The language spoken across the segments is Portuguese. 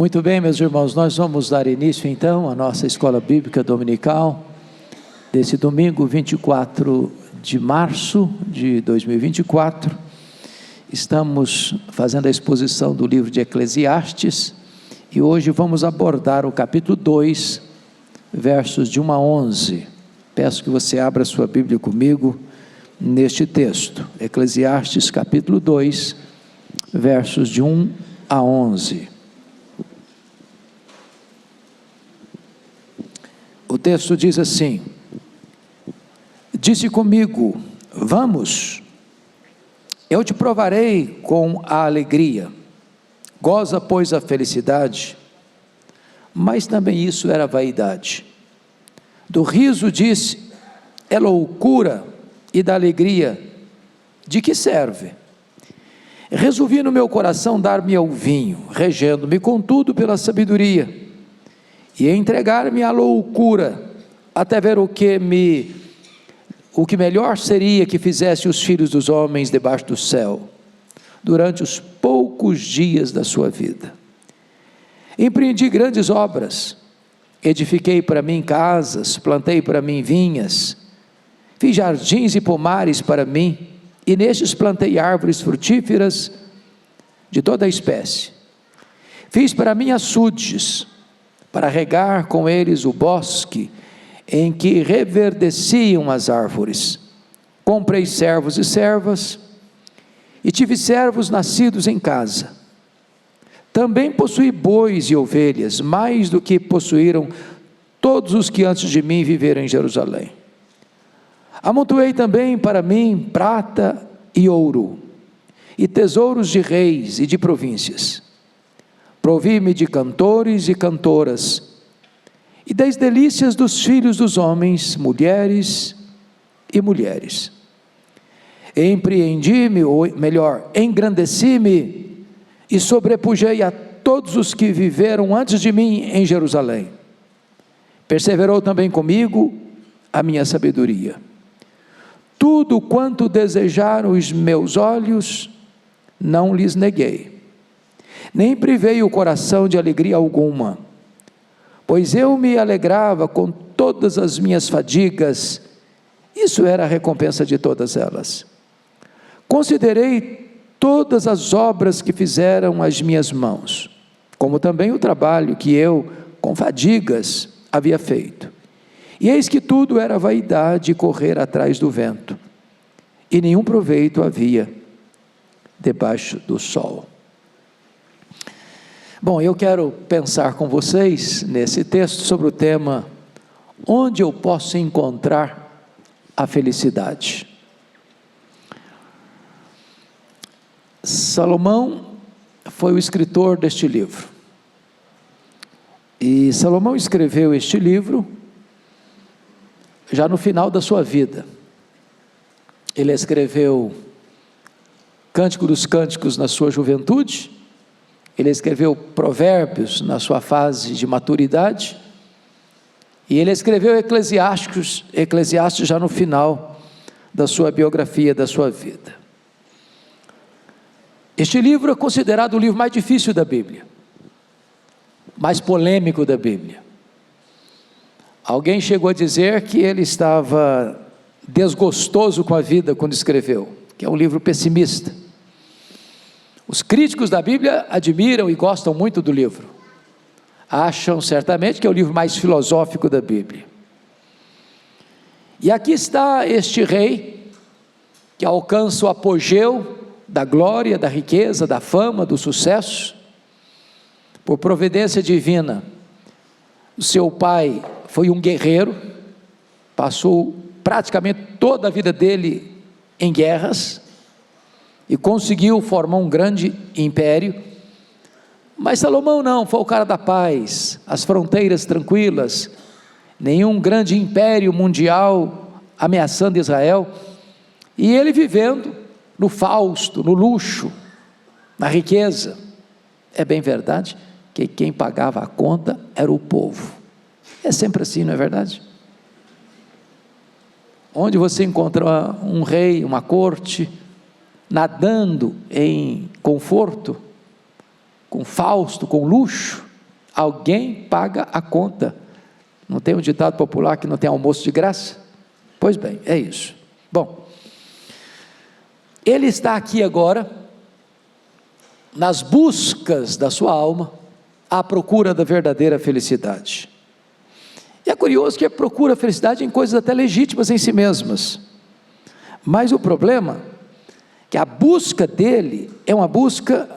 Muito bem, meus irmãos, nós vamos dar início então à nossa escola bíblica dominical desse domingo 24 de março de 2024. Estamos fazendo a exposição do livro de Eclesiastes e hoje vamos abordar o capítulo 2, versos de 1 a 11. Peço que você abra sua Bíblia comigo neste texto, Eclesiastes capítulo 2, versos de 1 a 11. O texto diz assim: disse comigo, vamos, eu te provarei com a alegria, goza pois a felicidade, mas também isso era vaidade. Do riso disse, é loucura, e da alegria, de que serve? Resolvi no meu coração dar-me ao vinho, regendo-me contudo pela sabedoria, e entregar-me à loucura, até ver o que melhor seria que fizesse os filhos dos homens debaixo do céu, durante os poucos dias da sua vida. Empreendi grandes obras, edifiquei para mim casas, plantei para mim vinhas, fiz jardins e pomares para mim, e nestes plantei árvores frutíferas de toda a espécie. Fiz para mim açudes, para regar com eles o bosque, em que reverdeciam as árvores. Comprei servos e servas, e tive servos nascidos em casa. Também possuí bois e ovelhas, mais do que possuíram todos os que antes de mim viveram em Jerusalém. Amontoei também para mim prata e ouro, e tesouros de reis e de províncias. Provi-me de cantores e cantoras, e das delícias dos filhos dos homens, mulheres e mulheres. Empreendi-me, ou melhor, engrandeci-me, e sobrepujei a todos os que viveram antes de mim em Jerusalém. Perseverou também comigo a minha sabedoria. Tudo quanto desejaram os meus olhos, não lhes neguei, nem privei o coração de alegria alguma, pois eu me alegrava com todas as minhas fadigas, isso era a recompensa de todas elas. Considerei todas as obras que fizeram as minhas mãos, como também o trabalho que eu, com fadigas, havia feito. E eis que tudo era vaidade e correr atrás do vento, e nenhum proveito havia debaixo do sol. Bom, eu quero pensar com vocês nesse texto sobre o tema, onde eu posso encontrar a felicidade. Salomão foi o escritor deste livro, e Salomão escreveu este livro já no final da sua vida. Ele escreveu Cântico dos Cânticos na sua juventude, ele escreveu Provérbios na sua fase de maturidade, e ele escreveu Eclesiastes já no final da sua biografia, da sua vida. Este livro é considerado o livro mais difícil da Bíblia, mais polêmico da Bíblia. Alguém chegou a dizer que ele estava desgostoso com a vida quando escreveu, que é um livro pessimista. Os críticos da Bíblia admiram e gostam muito do livro, acham certamente que é o livro mais filosófico da Bíblia. E aqui está este rei, que alcança o apogeu da glória, da riqueza, da fama, do sucesso, por providência divina. O seu pai foi um guerreiro, passou praticamente toda a vida dele em guerras, e conseguiu formar um grande império. Mas Salomão não, foi o cara da paz, as fronteiras tranquilas, nenhum grande império mundial ameaçando Israel, e ele vivendo no fausto, no luxo, na riqueza. É bem verdade que quem pagava a conta era o povo. É sempre assim, não é verdade? Onde você encontra um rei, uma corte, nadando em conforto, com fausto, com luxo, Alguém paga a conta. Não tem um ditado popular que não tem almoço de graça? Pois bem, é isso. Bom, ele está aqui agora, nas buscas da sua alma, à procura da verdadeira felicidade. E é curioso que ele procura felicidade em coisas até legítimas em si mesmas. Mas o problema é que a busca dele é uma busca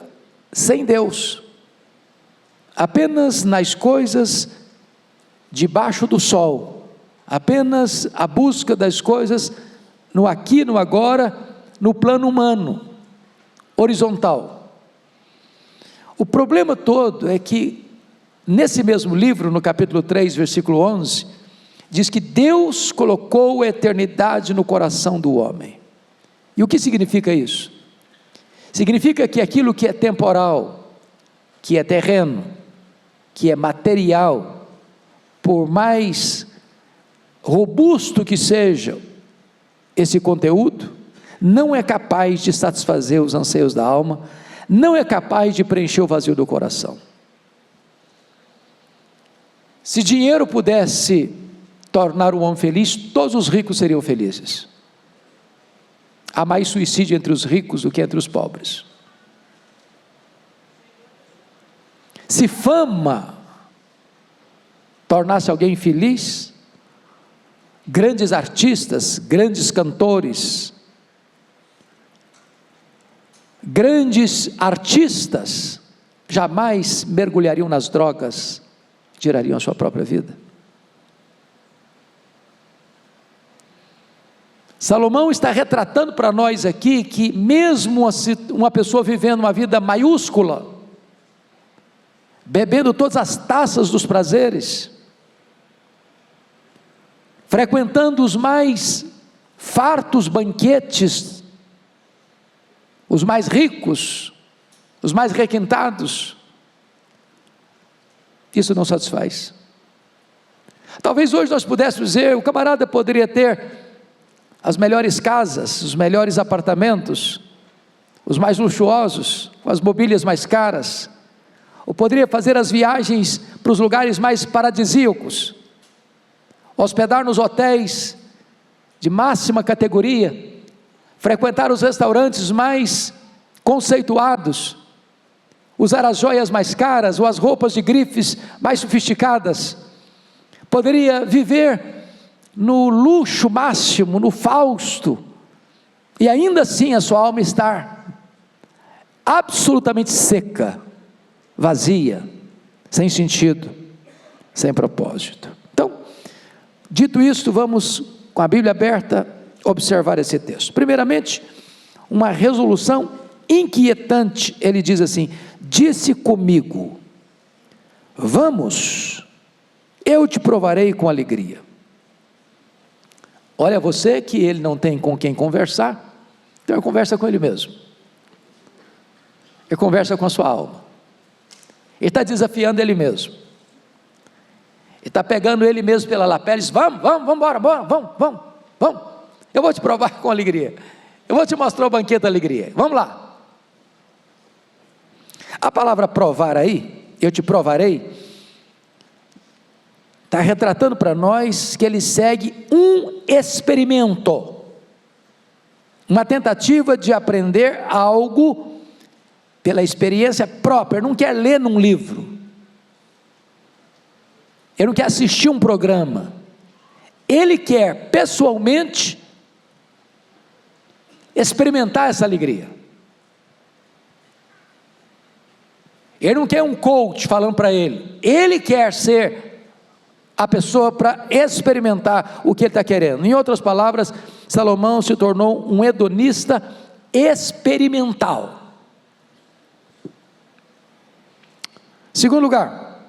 sem Deus, apenas nas coisas debaixo do sol, apenas a busca das coisas no aqui, no agora, no plano humano, horizontal. O problema todo é que, nesse mesmo livro, no capítulo 3, versículo 11, diz que Deus colocou a eternidade no coração do homem. E o que significa isso? Significa que aquilo que é temporal, que é terreno, que é material, por mais robusto que seja esse conteúdo, não é capaz de satisfazer os anseios da alma, não é capaz de preencher o vazio do coração. Se dinheiro pudesse tornar o homem feliz, todos os ricos seriam felizes. Há mais suicídio entre os ricos do que entre os pobres. Se fama tornasse alguém feliz, grandes artistas, grandes cantores, grandes artistas jamais mergulhariam nas drogas, tirariam a sua própria vida. Salomão está retratando para nós aqui que mesmo uma pessoa vivendo uma vida maiúscula, bebendo todas as taças dos prazeres, frequentando os mais fartos banquetes, os mais ricos, os mais requintados, isso não satisfaz. Talvez hoje nós pudéssemos dizer, o camarada poderia ter as melhores casas, os melhores apartamentos, os mais luxuosos, com as mobílias mais caras, ou poderia fazer as viagens para os lugares mais paradisíacos, hospedar nos hotéis de máxima categoria, frequentar os restaurantes mais conceituados, usar as joias mais caras, ou as roupas de grifes mais sofisticadas, poderia viver no luxo máximo, no Fausto, e ainda assim a sua alma estar absolutamente seca, vazia, sem sentido, sem propósito. Então, dito isto, vamos com a Bíblia aberta observar esse texto. Primeiramente, uma resolução inquietante. Ele diz assim: disse comigo, vamos, eu te provarei com alegria. Olha, você que ele não tem com quem conversar, então ele conversa com ele mesmo, ele conversa com a sua alma, ele está desafiando ele mesmo, ele está pegando ele mesmo pela lapela e diz: vamos embora, vamos, eu vou te provar com alegria, eu vou te mostrar o banquete da alegria, vamos lá. A palavra provar aí, eu te provarei, está retratando para nós que ele segue um experimento, uma tentativa de aprender algo pela experiência própria. Ele não quer ler num livro, ele não quer assistir um programa, ele quer pessoalmente experimentar essa alegria. Ele não quer um coach falando para ele, ele quer ser a pessoa para experimentar o que ele está querendo. Em outras palavras, Salomão se tornou um hedonista experimental. Segundo lugar,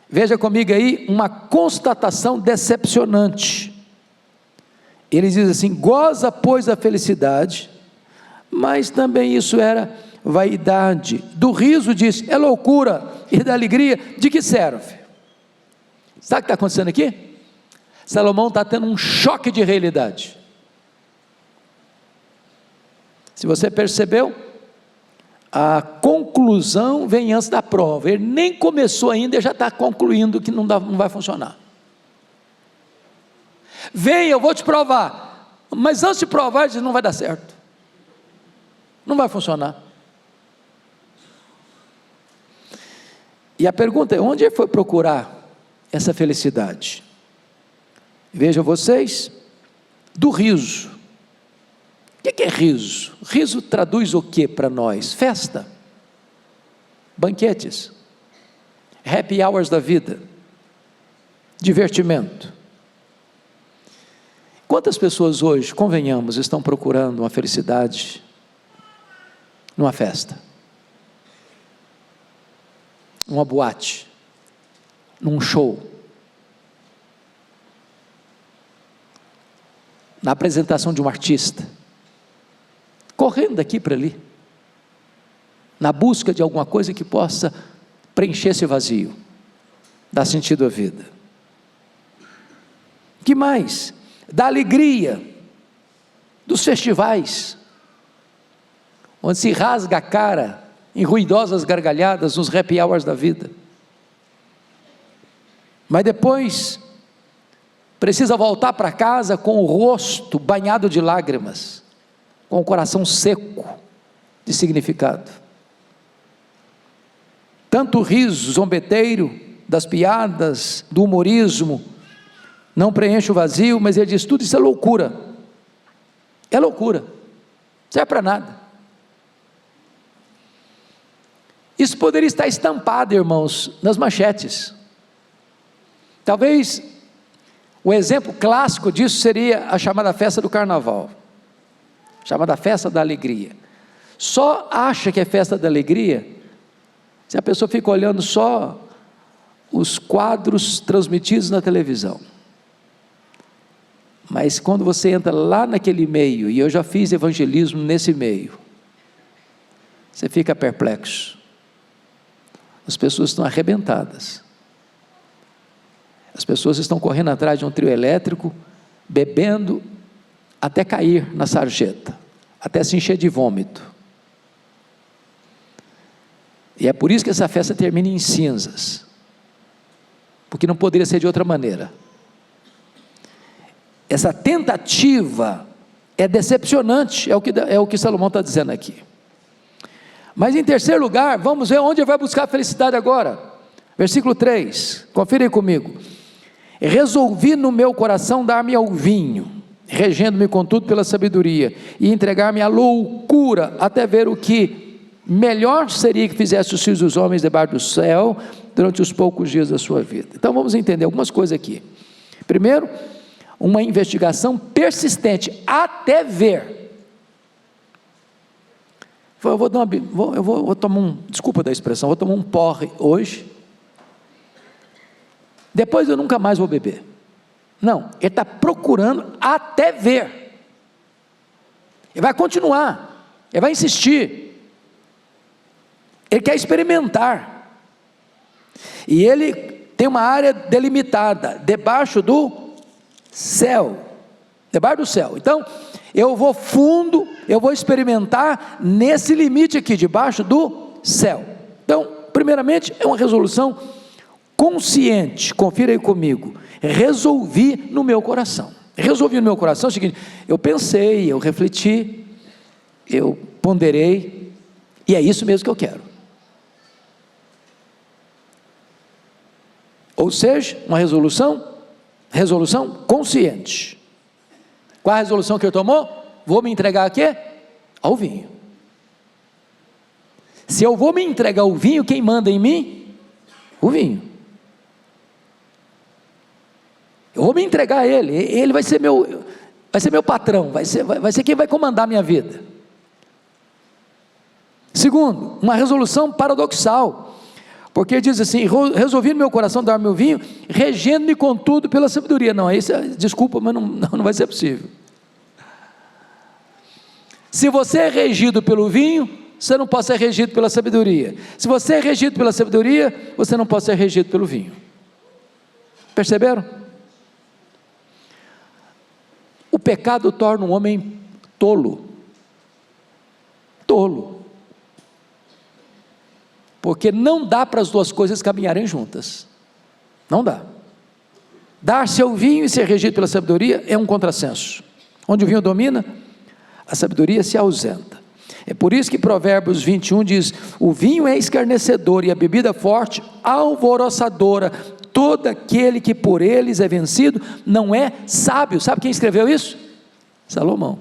veja comigo aí uma constatação decepcionante. Ele diz assim: goza pois a felicidade, mas também isso era vaidade. Do riso diz, é loucura, e da alegria, de que serve? Sabe o que está acontecendo aqui? Salomão está tendo um choque de realidade. Se você percebeu, a conclusão conclusão vem antes da prova. Ele nem começou ainda, ele já está concluindo que não vai funcionar. Vem, eu vou te provar. Mas antes de provar, ele diz, não vai dar certo. Não vai funcionar. E a pergunta é, onde ele foi procurar essa felicidade? Vejam vocês, do riso. O que é riso? Riso traduz o que para nós? Festa, banquetes, happy hours da vida, divertimento. Quantas pessoas hoje, convenhamos, estão procurando uma felicidade numa festa, numa boate, num show, na apresentação de um artista, correndo daqui para ali, na busca de alguma coisa que possa preencher esse vazio, dar sentido à vida. Que mais? Da alegria, dos festivais, onde se rasga a cara em ruidosas gargalhadas nos happy hours da vida, mas depois precisa voltar para casa com o rosto banhado de lágrimas, com o coração seco de significado. Tanto o riso zombeteiro das piadas, do humorismo, não preenche o vazio, mas ele diz, tudo isso é loucura, não serve para nada. Isso poderia estar estampado, irmãos, nas manchetes. Talvez o exemplo clássico disso seria a chamada festa do carnaval, chamada festa da alegria. Só acha que é festa da alegria se a pessoa fica olhando só os quadros transmitidos na televisão. Mas quando você entra lá naquele meio, e eu já fiz evangelismo nesse meio, você fica perplexo. As pessoas estão arrebentadas. As pessoas estão correndo atrás de um trio elétrico, bebendo até cair na sarjeta, até se encher de vômito. E é por isso que essa festa termina em cinzas, porque não poderia ser de outra maneira. Essa tentativa é decepcionante, é o que Salomão está dizendo aqui. Mas em terceiro lugar, vamos ver onde ele vai buscar a felicidade agora. Versículo 3, confira aí comigo. Resolvi no meu coração dar-me ao vinho, regendo-me contudo pela sabedoria, e entregar-me à loucura, até ver o que melhor seria que fizesse os filhos dos homens debaixo do céu, durante os poucos dias da sua vida. Então vamos entender algumas coisas aqui. Primeiro, uma investigação persistente, até ver. Eu vou tomar desculpa da expressão, vou tomar um porre hoje, depois eu nunca mais vou beber. Não, ele está procurando até ver. Ele vai continuar, ele vai insistir, ele quer experimentar, e ele tem uma área delimitada, debaixo do céu, debaixo do céu. Então, eu vou fundo, eu vou experimentar nesse limite aqui, debaixo do céu. Então, primeiramente, é uma resolução consciente, confira aí comigo, resolvi no meu coração. Resolvi no meu coração é o seguinte, eu pensei, eu refleti, eu ponderei, e é isso mesmo que eu quero. Ou seja, uma resolução consciente. Qual a resolução que ele tomou? Vou me entregar a quê? Ao vinho. Se eu vou me entregar ao vinho, quem manda em mim? O vinho. Eu vou me entregar a ele, ele vai ser meu patrão, vai ser quem vai comandar a minha vida. Segundo, uma resolução paradoxal, porque ele diz assim, resolvi no meu coração dar meu vinho, regendo-me contudo pela sabedoria. Não, desculpa, mas não vai ser possível. Se você é regido pelo vinho, você não pode ser regido pela sabedoria. Se você é regido pela sabedoria, você não pode ser regido pelo vinho. Perceberam? O pecado torna um homem tolo. Tolo. porque não dá para as duas coisas caminharem juntas, não dá. Dar-se ao vinho e ser regido pela sabedoria é um contrassenso. Onde o vinho domina, a sabedoria se ausenta. É por isso que Provérbios 21 diz: o vinho é escarnecedor e a bebida forte alvoroçadora, todo aquele que por eles é vencido não é sábio. Sabe quem escreveu isso? Salomão.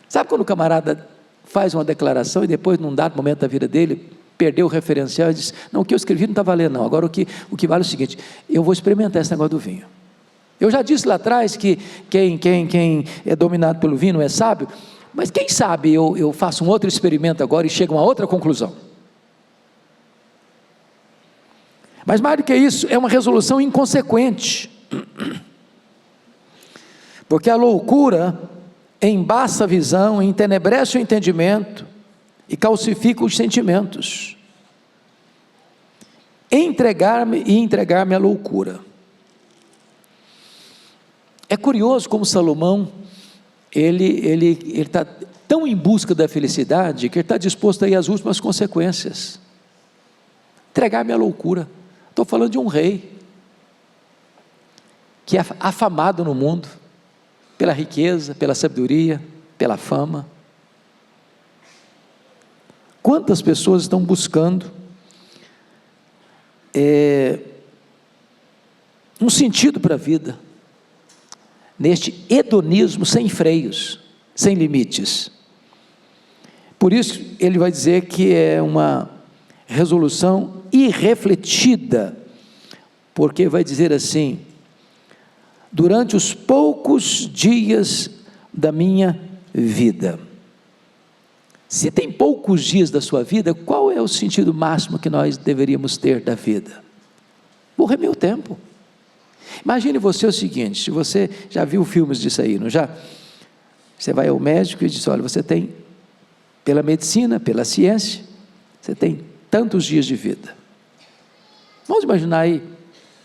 Sabe quando o camarada faz uma declaração e depois, num dado momento da vida dele, perdeu o referencial e diz: não, o que eu escrevi não está valendo não, agora o que vale é o seguinte, eu vou experimentar esse negócio do vinho. Eu já disse lá atrás que quem é dominado pelo vinho não é sábio, mas quem sabe eu faço um outro experimento agora e chego a uma outra conclusão. Mas mais do que isso, é uma resolução inconsequente, porque a loucura embaça a visão, entenebrece o entendimento e calcifica os sentimentos. Entregar-me à loucura. É curioso como Salomão, ele está tão em busca da felicidade, que ele está disposto a ir às últimas consequências. Entregar-me à loucura. Estou falando de um rei, que é afamado no mundo, pela riqueza, pela sabedoria, pela fama. Quantas pessoas estão buscando um sentido para a vida, neste hedonismo sem freios, sem limites? Por isso ele vai dizer que é uma resolução irrefletida, porque vai dizer assim: durante os poucos dias da minha vida. Se tem poucos dias da sua vida, qual é o sentido máximo que nós deveríamos ter da vida? Vou remer o tempo. Imagine você o seguinte: se você já viu filmes disso aí, não já? Você vai ao médico e diz: olha, você tem, pela medicina, pela ciência, você tem tantos dias de vida. Vamos imaginar aí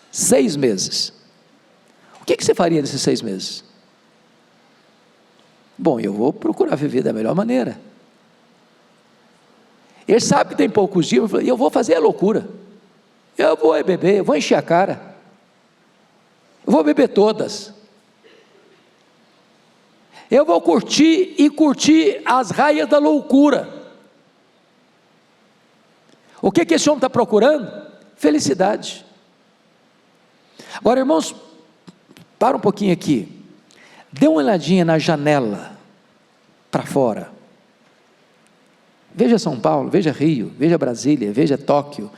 6 meses. O que você faria nesses 6 meses? Bom, eu vou procurar viver da melhor maneira. Ele sabe que tem poucos dias, e eu vou fazer a loucura. Eu vou beber, eu vou encher a cara. Eu vou beber todas. Eu vou curtir as raias da loucura. O que esse homem está procurando? Felicidade. Agora, irmãos, para um pouquinho aqui. Dê uma olhadinha na janela, para fora. Veja São Paulo, veja Rio, veja Brasília, veja Tóquio,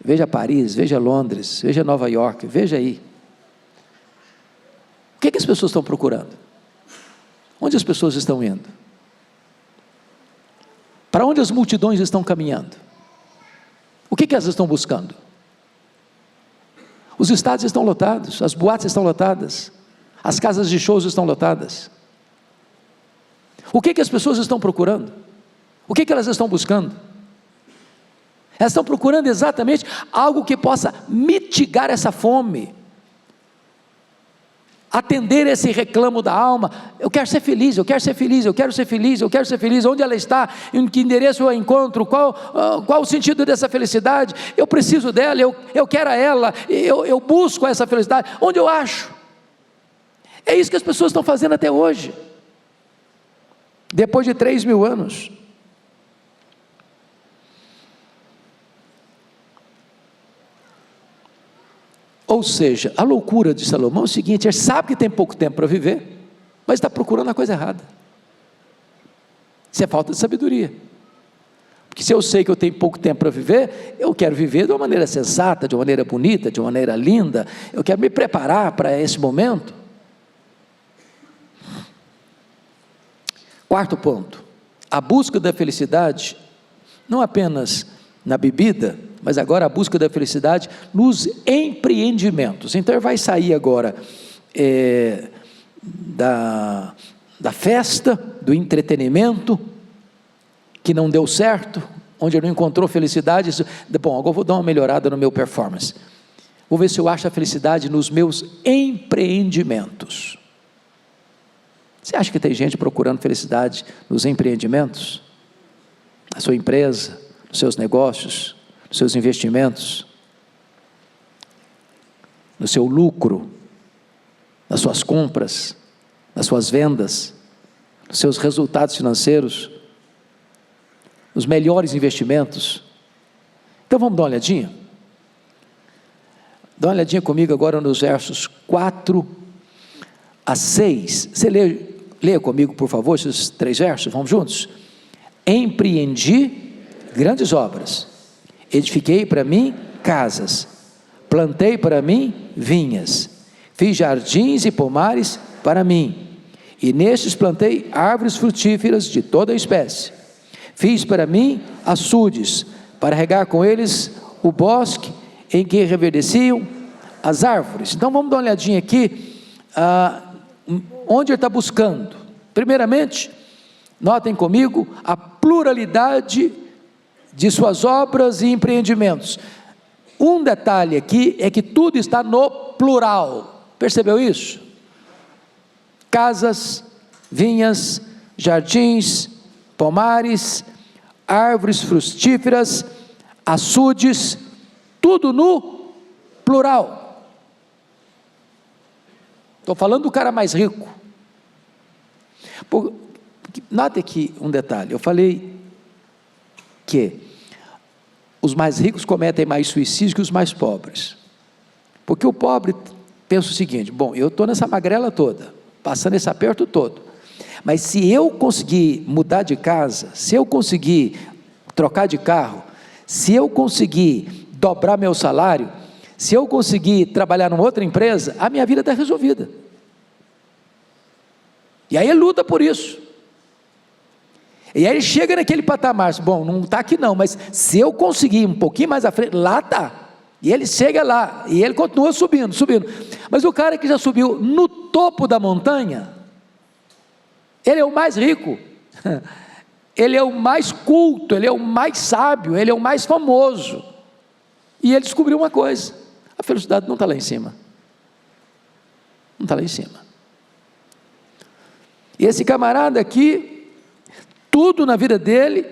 veja Paris, veja Londres, veja Nova York, veja aí. O que as pessoas estão procurando? Onde as pessoas estão indo? Para onde as multidões estão caminhando? O que elas estão buscando? Os estádios estão lotados, as boates estão lotadas, as casas de shows estão lotadas. O que as pessoas estão procurando? O que elas estão buscando? Elas estão procurando exatamente algo que possa mitigar essa fome, atender esse reclamo da alma. Eu quero ser feliz, eu quero ser feliz, eu quero ser feliz, eu quero ser feliz. Onde ela está? Em que endereço eu a encontro? Qual o sentido dessa felicidade? Eu preciso dela, eu quero a ela, eu busco essa felicidade. Onde eu acho? É isso que as pessoas estão fazendo até hoje, depois de 3.000 anos. Ou seja, a loucura de Salomão é o seguinte: ele sabe que tem pouco tempo para viver, mas está procurando a coisa errada. Isso é falta de sabedoria. Porque se eu sei que eu tenho pouco tempo para viver, eu quero viver de uma maneira sensata, de uma maneira bonita, de uma maneira linda. Eu quero me preparar para esse momento. Quarto ponto: a busca da felicidade, não apenas na bebida, mas agora a busca da felicidade nos empreendimentos. Então ele vai sair agora da festa, do entretenimento, que não deu certo, onde ele não encontrou felicidade. Bom, agora eu vou dar uma melhorada no meu performance, vou ver se eu acho a felicidade nos meus empreendimentos. Você acha que tem gente procurando felicidade nos empreendimentos? na sua empresa, nos seus negócios, nos seus investimentos, no seu lucro, nas suas compras, nas suas vendas, nos seus resultados financeiros, nos melhores investimentos. Então vamos dar uma olhadinha? Dá uma olhadinha comigo agora nos versos 4 a 6. Você leia comigo, por favor, esses 3 versos, vamos juntos? Empreendi grandes obras, edifiquei para mim casas, plantei para mim vinhas, fiz jardins e pomares para mim, e nestes plantei árvores frutíferas de toda espécie. Fiz para mim açudes, para regar com eles o bosque em que reverdeciam as árvores. Então vamos dar uma olhadinha aqui, onde ele está buscando. Primeiramente, notem comigo a pluralidade de suas obras e empreendimentos. Um detalhe aqui é que tudo está no plural. Percebeu isso? Casas, vinhas, jardins, pomares, árvores frutíferas, açudes, tudo no plural. Estou falando do cara mais rico. Note aqui um detalhe, eu falei que os mais ricos cometem mais suicídio que os mais pobres, porque o pobre pensa o seguinte: bom, eu estou nessa magrela toda, passando esse aperto todo, mas se eu conseguir mudar de casa, se eu conseguir trocar de carro, se eu conseguir dobrar meu salário, se eu conseguir trabalhar numa outra empresa, a minha vida está resolvida. E aí ele luta por isso. E aí ele chega naquele patamar, bom, não está aqui não, mas se eu conseguir um pouquinho mais à frente, lá está. E ele chega lá, e ele continua subindo. Mas o cara que já subiu no topo da montanha, ele é o mais rico, ele é o mais culto, ele é o mais sábio, ele é o mais famoso. E ele descobriu uma coisa: a felicidade não está lá em cima. Não está lá em cima. E esse camarada aqui, tudo na vida dele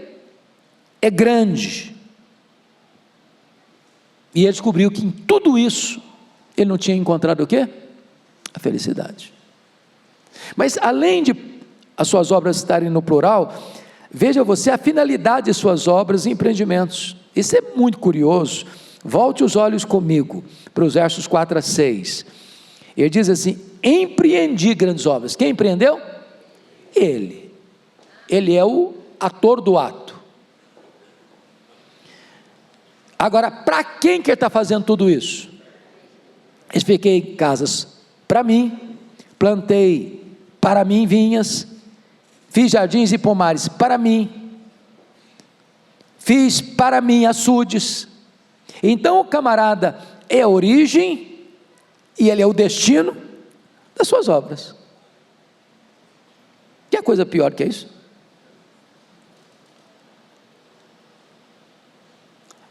é grande. E ele descobriu que em tudo isso, ele não tinha encontrado o quê? A felicidade. Mas além de as suas obras estarem no plural, veja você a finalidade de suas obras e empreendimentos. Isso é muito curioso. Volte os olhos comigo para os versos 4 a 6. Ele diz assim: empreendi grandes obras. Quem empreendeu? Ele. Ele é o ator do ato. Agora, para quem que ele está fazendo tudo isso? Edifiquei casas para mim, plantei para mim vinhas, fiz jardins e pomares para mim, fiz para mim açudes. Então o camarada é a origem e ele é o destino das suas obras. Que coisa pior que é isso?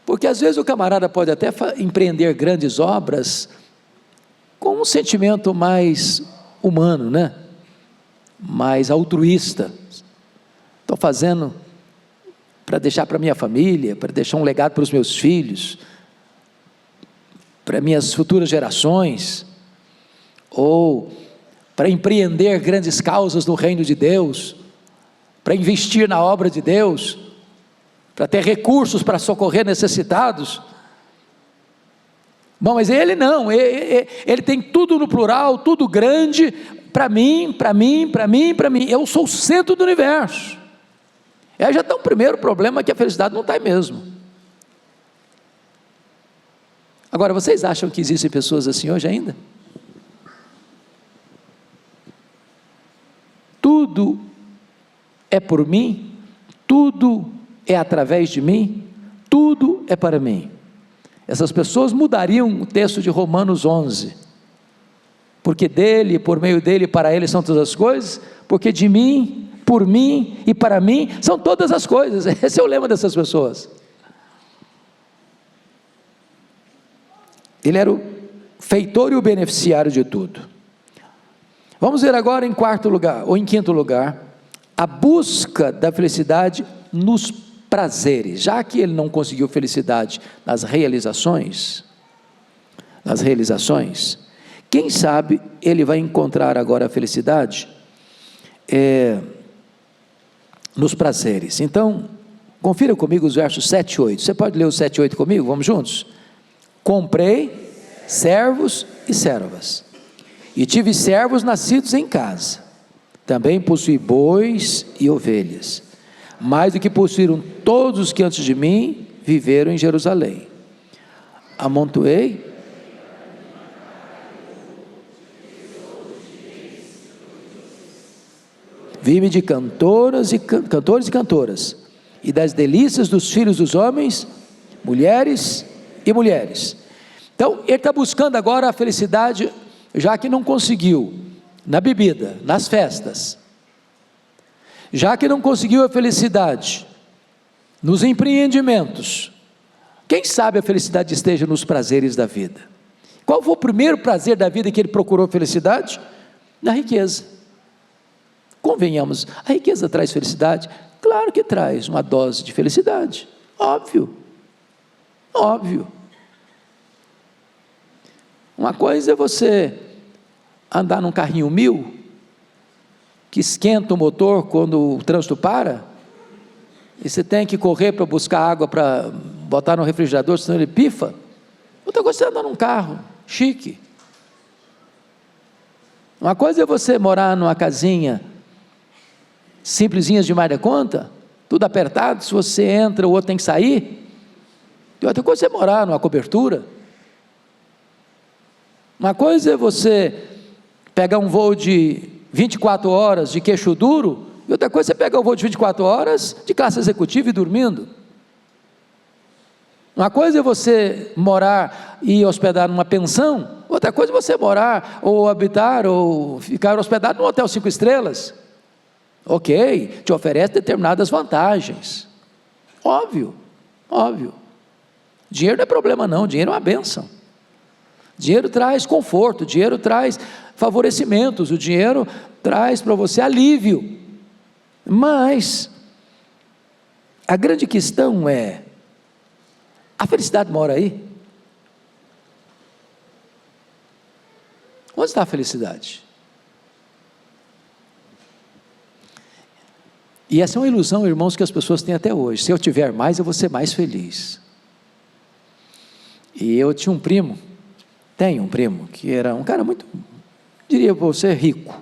Porque às vezes o camarada pode até empreender grandes obras com um sentimento mais humano, né? Mais altruísta. Estou fazendo para deixar para minha família, para deixar um legado para os meus filhos, para minhas futuras gerações, ou para empreender grandes causas no reino de Deus, para investir na obra de Deus, para ter recursos para socorrer necessitados. Bom, mas ele não, ele tem tudo no plural, tudo grande, para mim, eu sou o centro do universo. Aí já está o primeiro problema, que a felicidade não está aí mesmo. Agora, vocês acham que existem pessoas assim hoje ainda? Tudo é por mim, tudo é através de mim, tudo é para mim. Essas pessoas mudariam o texto de Romanos 11, porque dele, por meio dele, para ele são todas as coisas, porque de mim, por mim e para mim são todas as coisas. Esse é o lema dessas pessoas. Ele era o feitor e o beneficiário de tudo. Vamos ver agora em quarto lugar, ou em quinto lugar, a busca da felicidade nos prazeres. Já que ele não conseguiu felicidade nas realizações, quem sabe ele vai encontrar agora a felicidade nos prazeres. Então, confira comigo os versos 7 e 8. Você pode ler os 7 e 8 comigo? Vamos juntos? Comprei servos e servas, e tive servos nascidos em casa. Também possuí bois e ovelhas, mais do que possuíram todos os que antes de mim viveram em Jerusalém. Amontoei vi-me de cantores e cantoras, e das delícias dos filhos dos homens, mulheres e mulheres. Então, ele está buscando agora a felicidade, já que não conseguiu na bebida, nas festas, já que não conseguiu a felicidade nos empreendimentos, quem sabe a felicidade esteja nos prazeres da vida. Qual foi o primeiro prazer da vida que ele procurou felicidade? Na riqueza. Convenhamos, a riqueza traz felicidade? Claro que traz uma dose de felicidade, óbvio. Uma coisa é você andar num carrinho 1000, que esquenta o motor quando o trânsito para, e você tem que correr para buscar água para botar no refrigerador, senão ele pifa. Outra coisa é você andar num carro chique. Uma coisa é você morar numa casinha simplesinhas demais da conta, tudo apertado, se você entra o outro tem que sair. E outra coisa é morar numa cobertura. Uma coisa é você pegar um voo de 24 horas de queixo duro, e outra coisa é você pegar um voo de 24 horas de classe executiva e dormindo. Uma coisa é você morar e hospedar numa pensão, outra coisa é você morar ou habitar ou ficar hospedado num hotel 5 estrelas. Ok, te oferece determinadas vantagens, óbvio. Dinheiro não é problema não, dinheiro é uma bênção. Dinheiro traz conforto, dinheiro traz favorecimentos, o dinheiro traz para você alívio. Mas a grande questão é, a felicidade mora aí? Onde está a felicidade? E essa é uma ilusão, irmãos, que as pessoas têm até hoje. Se eu tiver mais, eu vou ser mais feliz. E eu tinha um primo, tenho um primo, que era um cara muito, diria para você, rico.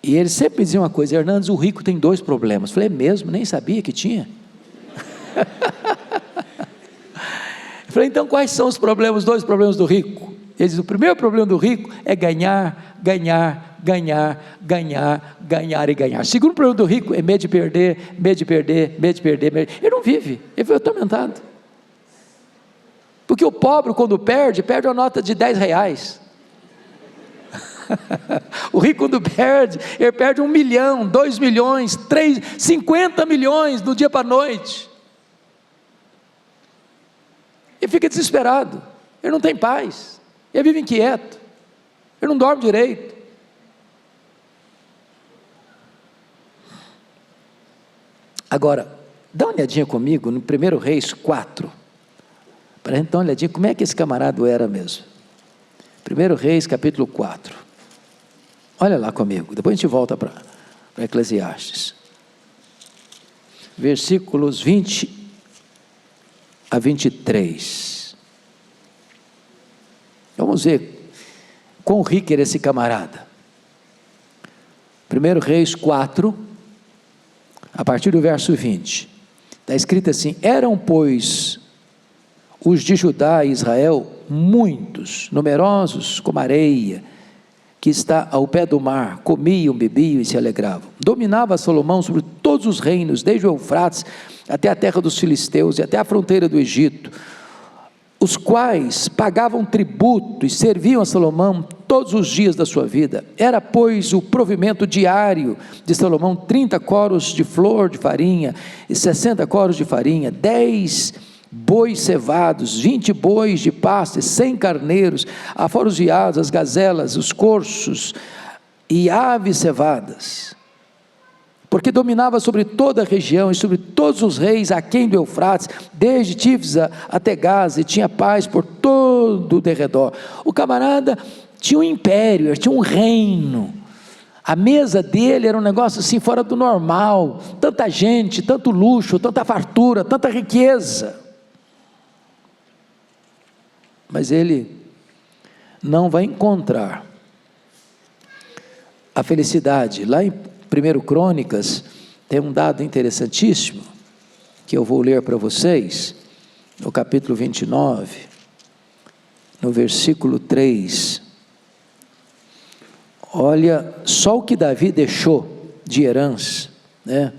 E ele sempre me dizia uma coisa: Hernandes, o rico tem 2 problemas. Eu falei, é mesmo? Nem sabia que tinha. Eu falei, então quais são os 2 problemas do rico? Ele diz, o primeiro problema do rico é ganhar. O segundo problema do rico é medo de perder. Ele não vive, ele foi atormentado. Porque o pobre, quando perde uma nota de R$10. O rico, quando perde, ele perde 1 milhão, 2 milhões, 3, 50 milhões do dia para a noite. Ele fica desesperado, ele não tem paz, ele vive inquieto, ele não dorme direito. Agora, dá uma olhadinha comigo no 1 Reis 4, para a gente dar uma olhadinha como é que esse camarada era mesmo. 1 Reis capítulo 4, olha lá comigo, depois a gente volta para Eclesiastes, versículos 20 a 23, vamos ver quão rico era esse camarada. 1 Reis 4, a partir do verso 20, está escrito assim: eram, pois, os de Judá e Israel muitos, numerosos como areia, que está ao pé do mar, comiam, bebiam e se alegravam. Dominava Salomão sobre todos os reinos, desde o Eufrates até a terra dos filisteus e até a fronteira do Egito, os quais pagavam tributo e serviam a Salomão todos os dias da sua vida. Era, pois, o provimento diário de Salomão 30 coros de flor de farinha e 60 coros de farinha, 10 bois cevados, 20 bois de pasto e 100 carneiros, afora os veados, as gazelas, os corços e aves cevadas. porque dominava sobre toda a região e sobre todos os reis aquém do Eufrates, desde Tifsa até Gaza, e tinha paz por todo o derredor. O camarada tinha um império, tinha um reino. A mesa dele era um negócio assim fora do normal, tanta gente, tanto luxo, tanta fartura, tanta riqueza. Mas ele não vai encontrar a felicidade. Lá em 1 Crônicas, tem um dado interessantíssimo, que eu vou ler para vocês, no capítulo 29, no versículo 3. Olha, só o que Davi deixou de herança, né?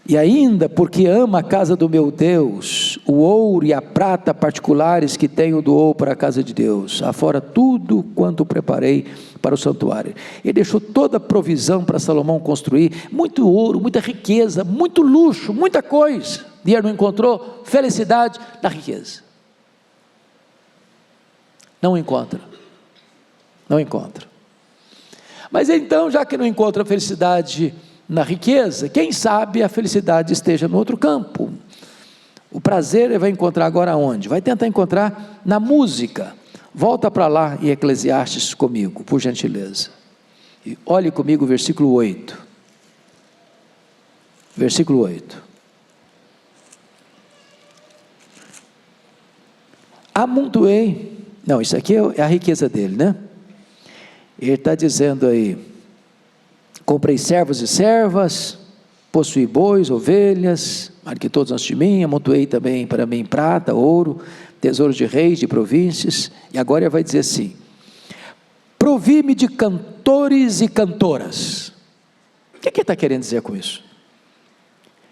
E ainda, porque ama a casa do meu Deus, o ouro e a prata particulares que tenho doou para a casa de Deus, afora tudo quanto preparei para o santuário. Ele deixou toda a provisão para Salomão construir, muito ouro, muita riqueza, muito luxo, muita coisa. E ele não encontrou felicidade na riqueza. Não encontra. Não encontra. Mas então, já que não encontra felicidade na riqueza, quem sabe a felicidade esteja no outro campo. O prazer ele vai encontrar agora onde? Vai tentar encontrar na música. Volta para lá em Eclesiastes comigo, por gentileza. E olhe comigo o versículo 8. Versículo 8. Amontoei. Não, isso aqui é a riqueza dele, né? Ele está dizendo aí: comprei servos e servas, possuí bois, ovelhas, marquei todos antes de mim, amontoei também para mim prata, ouro, tesouros de reis, de províncias. E agora ele vai dizer assim: provi-me de cantores e cantoras. O que ele está querendo dizer com isso?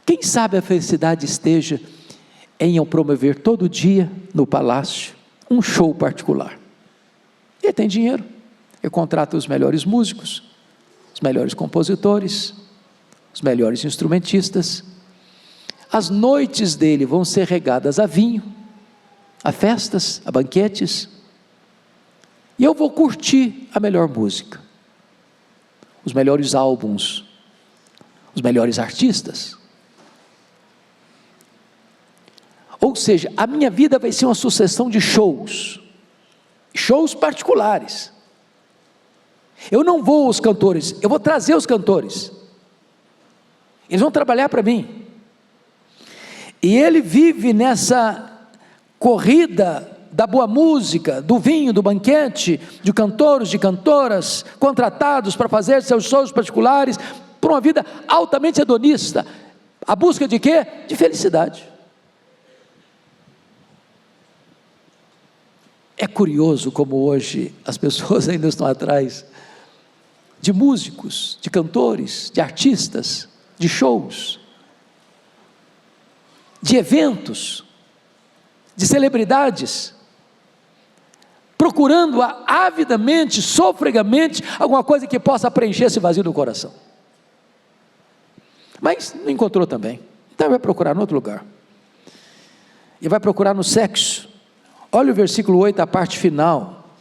Quem sabe a felicidade esteja em eu promover todo dia no palácio um show particular. Ele tem dinheiro, ele contrata os melhores músicos, os melhores compositores, os melhores instrumentistas. As noites dele vão ser regadas a vinho, a festas, a banquetes, e eu vou curtir a melhor música, os melhores álbuns, os melhores artistas. Ou seja, a minha vida vai ser uma sucessão de shows particulares. Eu não vou aos cantores, eu vou trazer os cantores, eles vão trabalhar para mim, e ele vive nessa corrida da boa música, do vinho, do banquete, de cantores, de cantoras, contratados para fazer seus shows particulares, por uma vida altamente hedonista. A busca de quê? De felicidade. É curioso como hoje as pessoas ainda estão atrás de músicos, de cantores, de artistas, de shows, de eventos, de celebridades, procurando avidamente, sofregamente, alguma coisa que possa preencher esse vazio do coração. Mas não encontrou também, então vai procurar em outro lugar, e vai procurar no sexo. Olha o versículo 8, a parte final,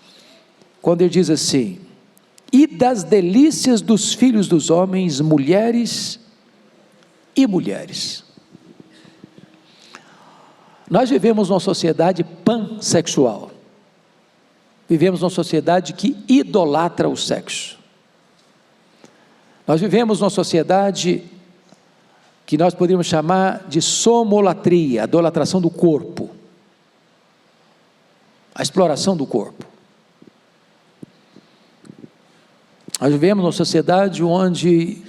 quando ele diz assim: e das delícias dos filhos dos homens, mulheres e mulheres. Nós vivemos numa sociedade pansexual, vivemos numa sociedade que idolatra o sexo, nós vivemos numa sociedade que nós poderíamos chamar de somolatria, a idolatração do corpo, a exploração do corpo. Nós vivemos numa sociedade onde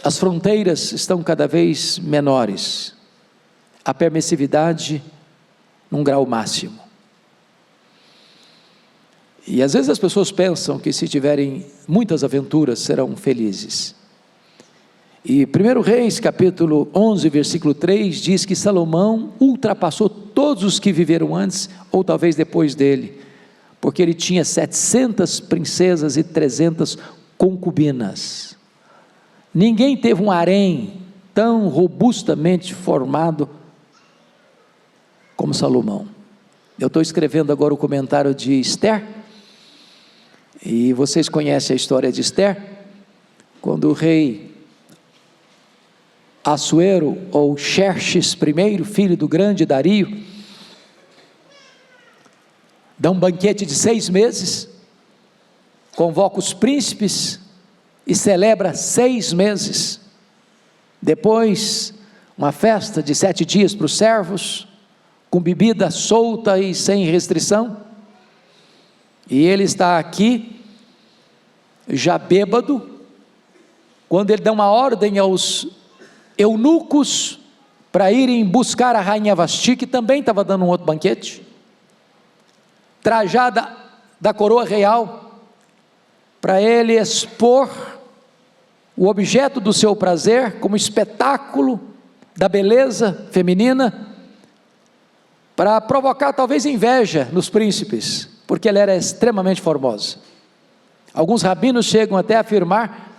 as fronteiras estão cada vez menores, a permissividade num grau máximo. E às vezes as pessoas pensam que se tiverem muitas aventuras serão felizes. E 1 Reis capítulo 11 versículo 3 diz que Salomão ultrapassou todos os que viveram antes ou talvez depois dele, porque ele tinha 700 princesas e 300 concubinas. Ninguém teve um harém tão robustamente formado como Salomão. Eu estou escrevendo agora o comentário de Esther, e vocês conhecem a história de Esther. quando o rei Assuero, ou Xerxes I, filho do grande Dario, dá um banquete de 6 meses, convoca os príncipes e celebra 6 meses, depois uma festa de 7 dias para os servos, com bebida solta e sem restrição, e ele está aqui, já bêbado, quando ele dá uma ordem aos eunucos, para irem buscar a rainha Vasti, que também estava dando um outro banquete, trajada da coroa real, para ele expor o objeto do seu prazer, como espetáculo da beleza feminina, para provocar talvez inveja nos príncipes, porque ela era extremamente formosa. Alguns rabinos chegam até a afirmar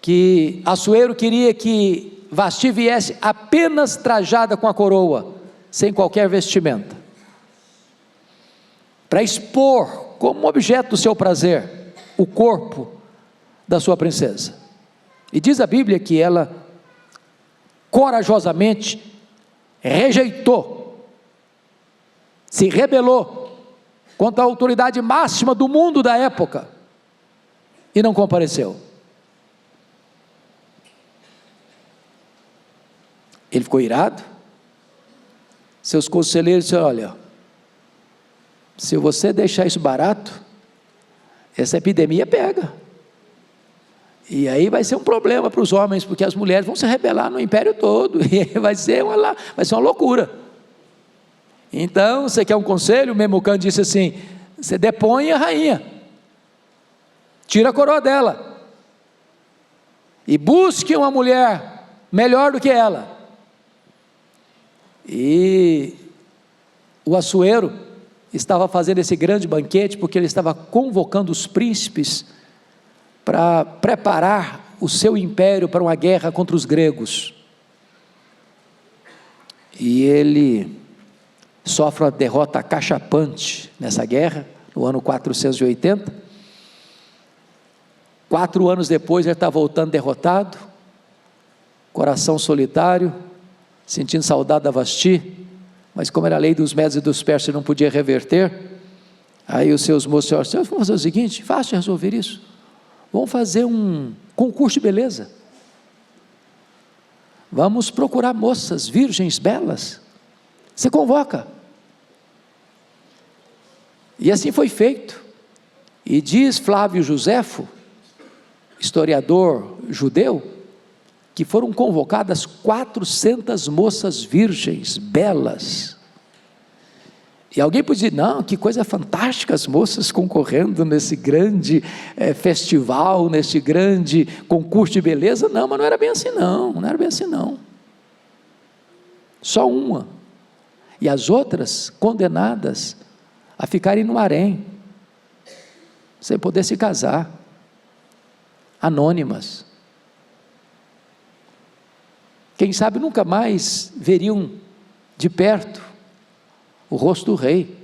que Assuero queria que Vasti viesse apenas trajada com a coroa, sem qualquer vestimenta, para expor como objeto do seu prazer o corpo da sua princesa. E diz a Bíblia que ela corajosamente rejeitou, se rebelou contra a autoridade máxima do mundo da época e não compareceu. Ele ficou irado. Seus conselheiros disseram: olha, se você deixar isso barato, essa epidemia pega, e aí vai ser um problema para os homens, porque as mulheres vão se rebelar no império todo, e vai ser uma loucura. Então, você quer um conselho? O Memucã disse assim: você depõe a rainha, tira a coroa dela, e busque uma mulher melhor do que ela. E o Assuero estava fazendo esse grande banquete, porque ele estava convocando os príncipes para preparar o seu império para uma guerra contra os gregos, e ele sofre uma derrota acachapante nessa guerra, no ano 480, 4 anos depois ele está voltando derrotado, coração solitário, sentindo saudade da Vasti, mas como era a lei dos medos e dos persas, não podia reverter. Aí os seus moços disseram: vamos fazer o seguinte, fácil resolver isso, vamos fazer um concurso de beleza, vamos procurar moças virgens belas, você convoca. E assim foi feito. E diz Flávio Josefo, historiador judeu, que foram convocadas 400 moças virgens, belas. E alguém pode dizer: não, que coisa fantástica, as moças concorrendo nesse grande festival, nesse grande concurso de beleza. Não, mas não era bem assim não, não era bem assim não. Só uma. E as outras condenadas a ficarem no harém, sem poder se casar, anônimas. Quem sabe nunca mais veriam de perto o rosto do rei.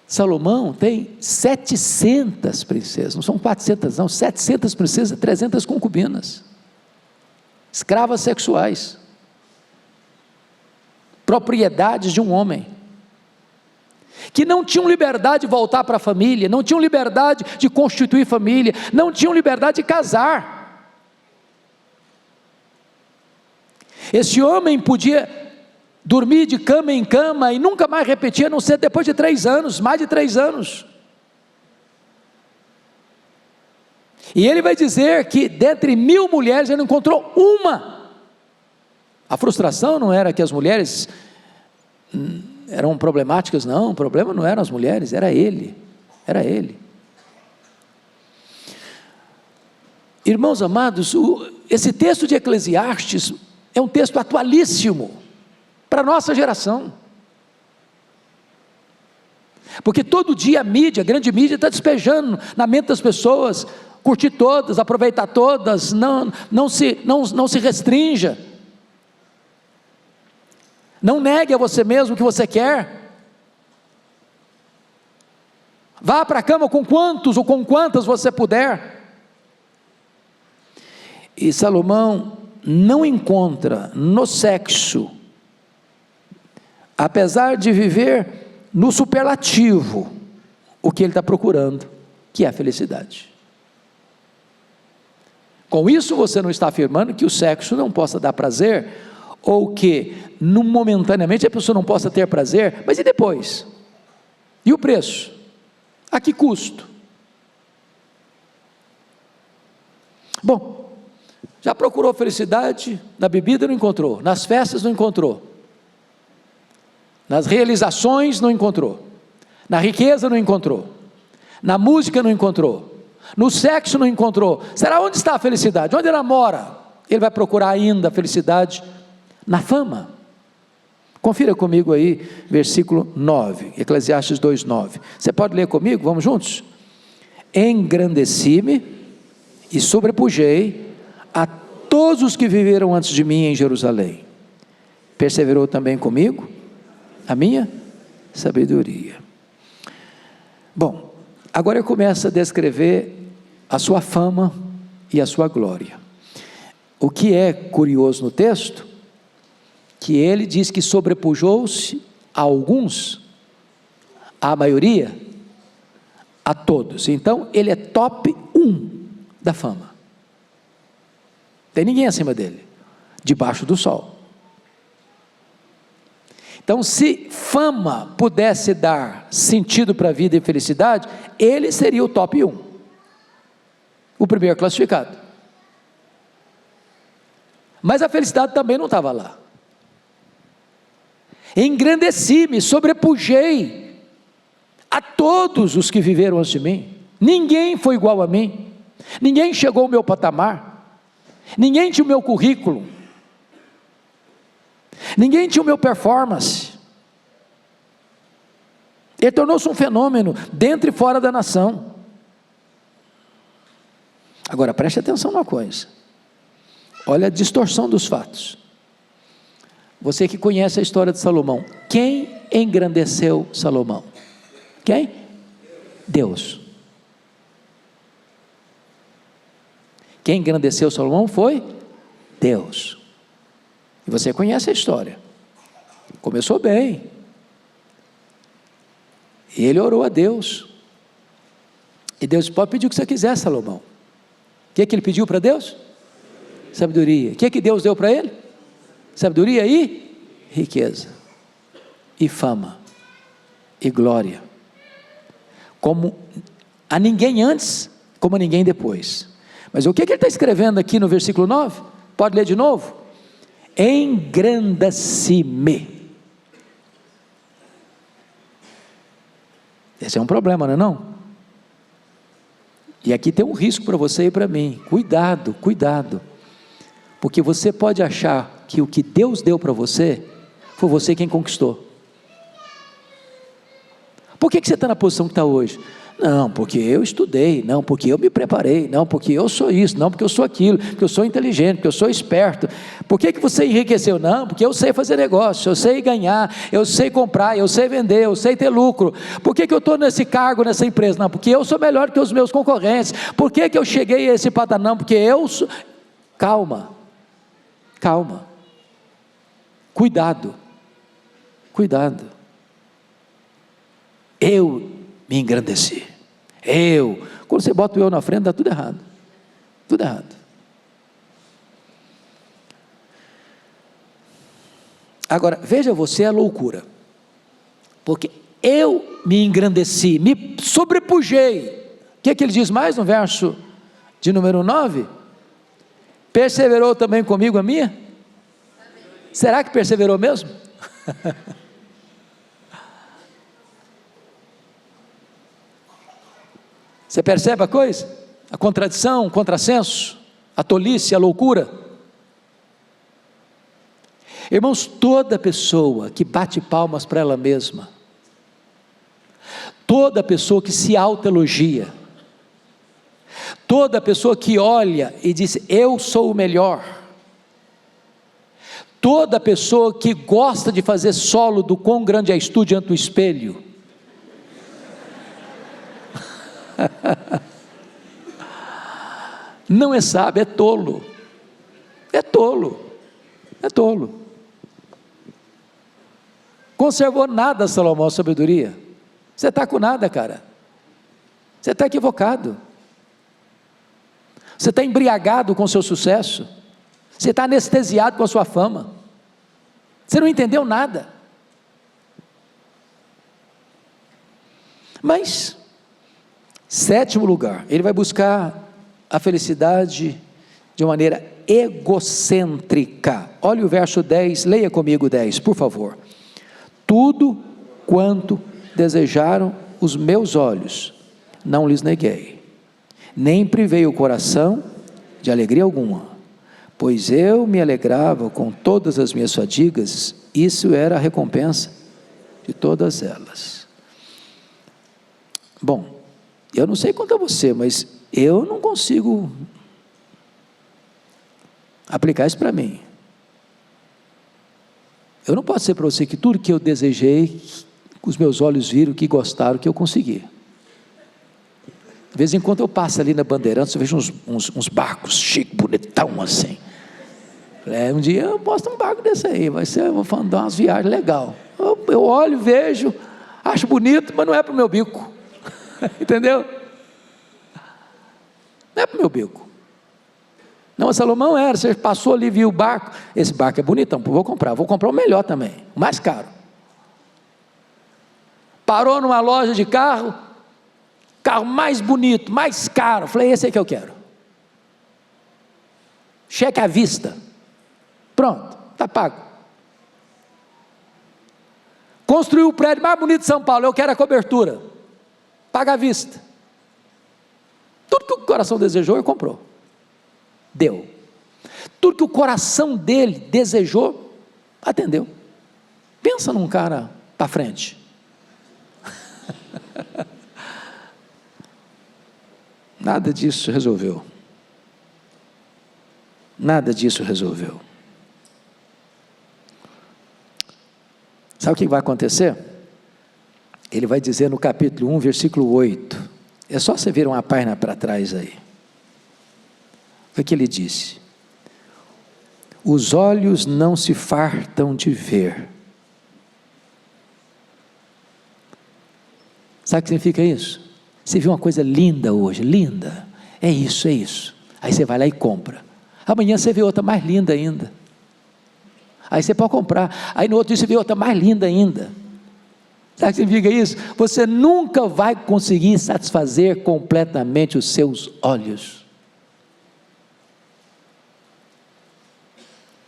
Salomão tem 700 princesas, não são 400 não, 700 princesas, 300 concubinas, escravas sexuais, propriedades de um homem, que não tinham liberdade de voltar para a família, não tinham liberdade de constituir família, não tinham liberdade de casar. Esse homem podia dormir de cama em cama e nunca mais repetir, a não ser depois de 3 anos, mais de 3 anos. E ele vai dizer que dentre 1000 mulheres ele encontrou uma. A frustração não era que as mulheres eram problemáticas, não, o problema não eram as mulheres, era ele, Irmãos amados, esse texto de Eclesiastes é um texto atualíssimo para a nossa geração, porque todo dia a mídia, a grande mídia está despejando na mente das pessoas: curtir todas, aproveitar todas, não se restrinja, não negue a você mesmo o que você quer, Vá para a cama com quantos ou com quantas você puder. E Salomão não encontra no sexo, apesar de viver no superlativo, o que ele está procurando, que é a felicidade. Com isso você não está afirmando que o sexo não possa dar prazer, ou que momentaneamente a pessoa não possa ter prazer, mas e depois? E o preço? A que custo? Bom, já procurou felicidade na bebida, não encontrou, nas festas não encontrou, nas realizações não encontrou, na riqueza não encontrou, na música não encontrou, no sexo não encontrou. Será onde está a felicidade? Onde ela mora? Ele vai procurar ainda a felicidade na fama. Confira comigo aí, versículo 9, Eclesiastes 2:9. Você pode ler comigo? Vamos juntos? Engrandeci-me e sobrepujei a todos os que viveram antes de mim em Jerusalém. Perseverou também comigo a minha sabedoria. Bom, agora ele começa a descrever a sua fama e a sua glória. O que é curioso no texto, que ele diz que sobrepujou-se a alguns, a maioria, a todos. Então ele é top 1 da fama. Tem ninguém acima dele, debaixo do sol. Então, se fama pudesse dar sentido para a vida e felicidade, ele seria o top 1, o primeiro classificado. Mas a felicidade também não estava lá. Engrandeci-me, sobrepujei a todos os que viveram antes de mim. Ninguém foi igual a mim, ninguém chegou ao meu patamar, ninguém tinha o meu currículo, ninguém tinha o meu performance. Ele tornou-se um fenômeno dentro e fora da nação. Agora preste atenção numa coisa, olha a distorção dos fatos. Você que conhece a história de Salomão, quem engrandeceu Salomão? Quem? Deus. Quem engrandeceu Salomão foi Deus. E você conhece a história. Começou bem. E ele orou a Deus. E Deus pode pedir o que você quiser, Salomão. O que é que ele pediu para Deus? Sabedoria. O que é que Deus deu para ele? Sabedoria e riqueza, e fama, e glória, como a ninguém antes, como a ninguém depois. Mas o que ele está escrevendo aqui no versículo 9? Pode ler de novo? Engrandeci-me. Esse é um problema, não é não? E aqui tem um risco para você e para mim. Cuidado, cuidado, porque você pode achar que o que Deus deu para você, foi você quem conquistou. Por que você está na posição que está hoje? Não, porque eu estudei, não, porque eu me preparei, não, porque eu sou isso, não, porque eu sou aquilo, porque eu sou inteligente, porque eu sou esperto. Por que você enriqueceu? Não, porque eu sei fazer negócio, eu sei ganhar, eu sei comprar, eu sei vender, eu sei ter lucro. Por que eu estou nesse cargo, nessa empresa? Não, porque eu sou melhor que os meus concorrentes. Por que eu cheguei a esse patamar? Não, porque eu sou... Calma, calma. Cuidado, cuidado. Eu me engrandeci. Quando você bota o eu na frente, dá tudo errado. Tudo errado. Agora, veja você a loucura. Porque eu me engrandeci, me sobrepujei. O que é que ele diz mais no verso de número 9? Perseverou também comigo a minha? Será que perseverou mesmo? Você percebe a coisa? A contradição, o contrassenso, a tolice, a loucura. Irmãos, toda pessoa que bate palmas para ela mesma, toda pessoa que se autoelogia, toda pessoa que olha e diz, eu sou o melhor, toda pessoa que gosta de fazer solo do quão grande é tu diante do espelho, Não é sábio, é tolo. É tolo. É tolo. Conservou nada, Salomão, a sabedoria. Você está com nada, cara. Você está equivocado. Você está embriagado com o seu sucesso. Você está anestesiado com a sua fama. Você não entendeu nada. Mas, sétimo lugar, ele vai buscar a felicidade de maneira egocêntrica. Olha o verso 10, leia comigo 10, por favor. Tudo quanto desejaram os meus olhos, não lhes neguei, nem privei o coração de alegria alguma, pois eu me alegrava com todas as minhas fadigas, isso era a recompensa de todas elas. Bom, eu não sei quanto a você, mas eu não consigo aplicar isso para mim. Eu não posso dizer para você que tudo que eu desejei, os meus olhos viram, que gostaram, que eu consegui. De vez em quando eu passo ali na Bandeirantes, eu vejo uns barcos chique, bonitão assim. Um dia eu posto um barco desse aí, eu vou dar umas viagens legal. Eu olho, vejo, acho bonito, mas não é para o meu bico. Entendeu? Não é para o meu bico. Não, Salomão era, você passou ali, viu o barco, esse barco é bonitão, vou comprar o melhor também, o mais caro. Parou numa loja de carro mais bonito, mais caro, falei, esse aí que eu quero. Cheque à vista, pronto, está pago. Construiu o prédio mais bonito de São Paulo, eu quero a cobertura, paga à vista. Tudo que o coração desejou, ele comprou. Deu. Tudo que o coração dele desejou, atendeu. Pensa num cara para frente. Nada disso resolveu. Nada disso resolveu. Sabe o que vai acontecer? Ele vai dizer no capítulo 1, versículo 8. É só você ver uma página para trás aí. O que ele disse? Os olhos não se fartam de ver. Sabe o que significa isso? Você viu uma coisa linda hoje, linda, é isso, aí você vai lá e compra, amanhã você vê outra mais linda ainda, aí você pode comprar, aí no outro dia você vê outra mais linda ainda. Sabe o que significa isso? Você nunca vai conseguir satisfazer completamente os seus olhos.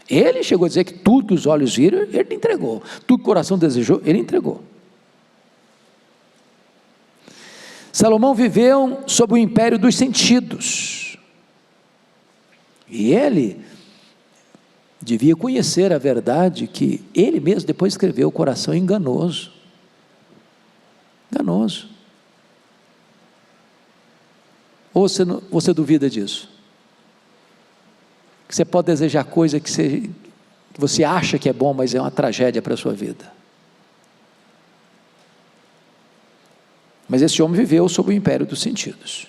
Ele chegou a dizer que tudo que os olhos viram, ele entregou, tudo que o coração desejou, ele entregou. Salomão viveu sob o império dos sentidos, e ele devia conhecer a verdade que ele mesmo depois escreveu, o coração enganoso, ou você duvida disso? Que você pode desejar coisa que você acha que é bom, mas é uma tragédia para a sua vida. Mas esse homem viveu sob o império dos sentidos.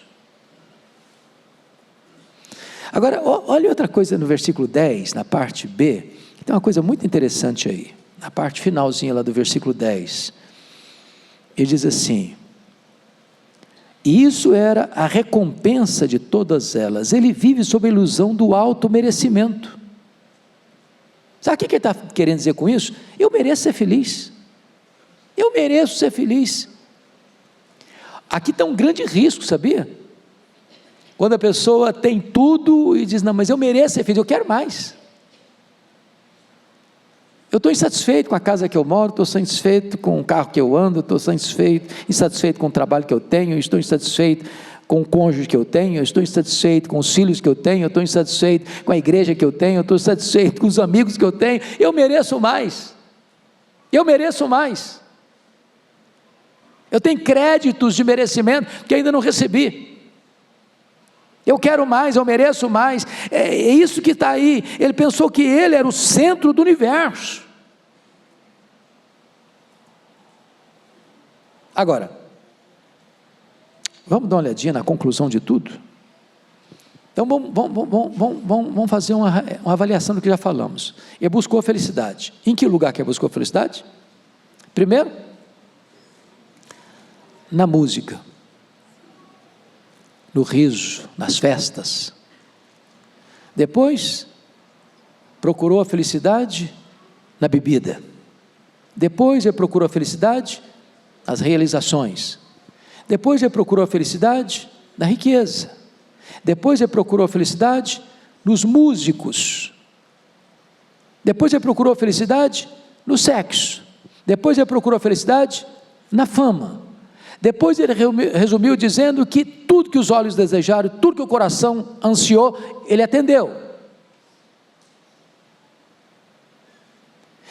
Agora, olha outra coisa no versículo 10, na parte B, tem uma coisa muito interessante aí, na parte finalzinha lá do versículo 10, ele diz assim, e isso era a recompensa de todas elas, ele vive sob a ilusão do alto merecimento. Sabe o que ele está querendo dizer com isso? Eu mereço ser feliz, eu mereço ser feliz. Aqui está um grande risco, sabia? Quando a pessoa tem tudo e diz, não, mas eu mereço ser feliz, eu quero mais. Eu estou insatisfeito com a casa que eu moro, estou insatisfeito com o carro que eu ando, estou insatisfeito com o trabalho que eu tenho, estou insatisfeito com o cônjuge que eu tenho, estou insatisfeito com os filhos que eu tenho, estou insatisfeito com a igreja que eu tenho, estou insatisfeito com os amigos que eu tenho, eu mereço mais. Eu mereço mais. Eu tenho créditos de merecimento que ainda não recebi. Eu quero mais, eu mereço mais. É isso que está aí. Ele pensou que ele era o centro do universo. Agora, Vamos dar uma olhadinha na conclusão de tudo? Então vamos fazer uma avaliação do que já falamos. Ele buscou a felicidade. Em que lugar que ele buscou a felicidade? Primeiro, na música, no riso, nas festas. Depois, procurou a felicidade na bebida. Depois ele procurou a felicidade nas realizações. Depois ele procurou a felicidade na riqueza. Depois ele procurou a felicidade nos músicos. Depois ele procurou a felicidade no sexo. Depois ele procurou a felicidade na fama. Depois ele resumiu dizendo que tudo que os olhos desejaram, tudo que o coração ansiou, ele atendeu.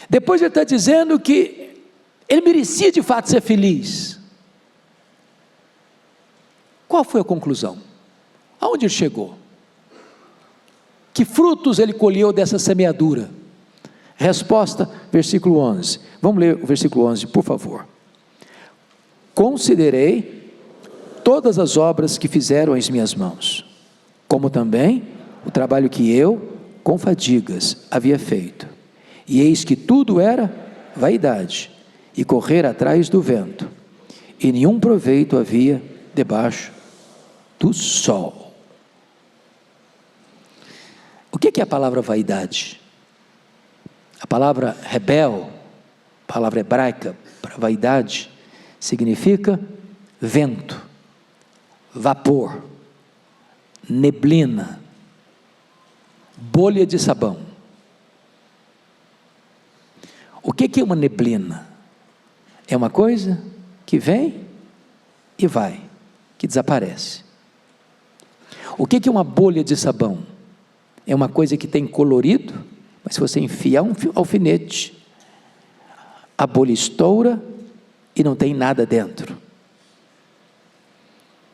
Depois ele está dizendo que ele merecia de fato ser feliz. Qual foi a conclusão? Aonde ele chegou? Que frutos ele colheu dessa semeadura? Resposta, versículo 11. Vamos ler o versículo 11, por favor. Considerei todas as obras que fizeram as minhas mãos, como também o trabalho que eu, com fadigas, havia feito. E eis que tudo era vaidade, e correr atrás do vento, e nenhum proveito havia debaixo do sol. O que é a palavra vaidade? A palavra rebel, palavra hebraica para vaidade, significa vento, vapor, neblina, bolha de sabão. O que é uma neblina? É uma coisa que vem e vai, que desaparece. O que é uma bolha de sabão? É uma coisa que tem colorido, mas se você enfiar um alfinete, a bolha estoura e não tem nada dentro.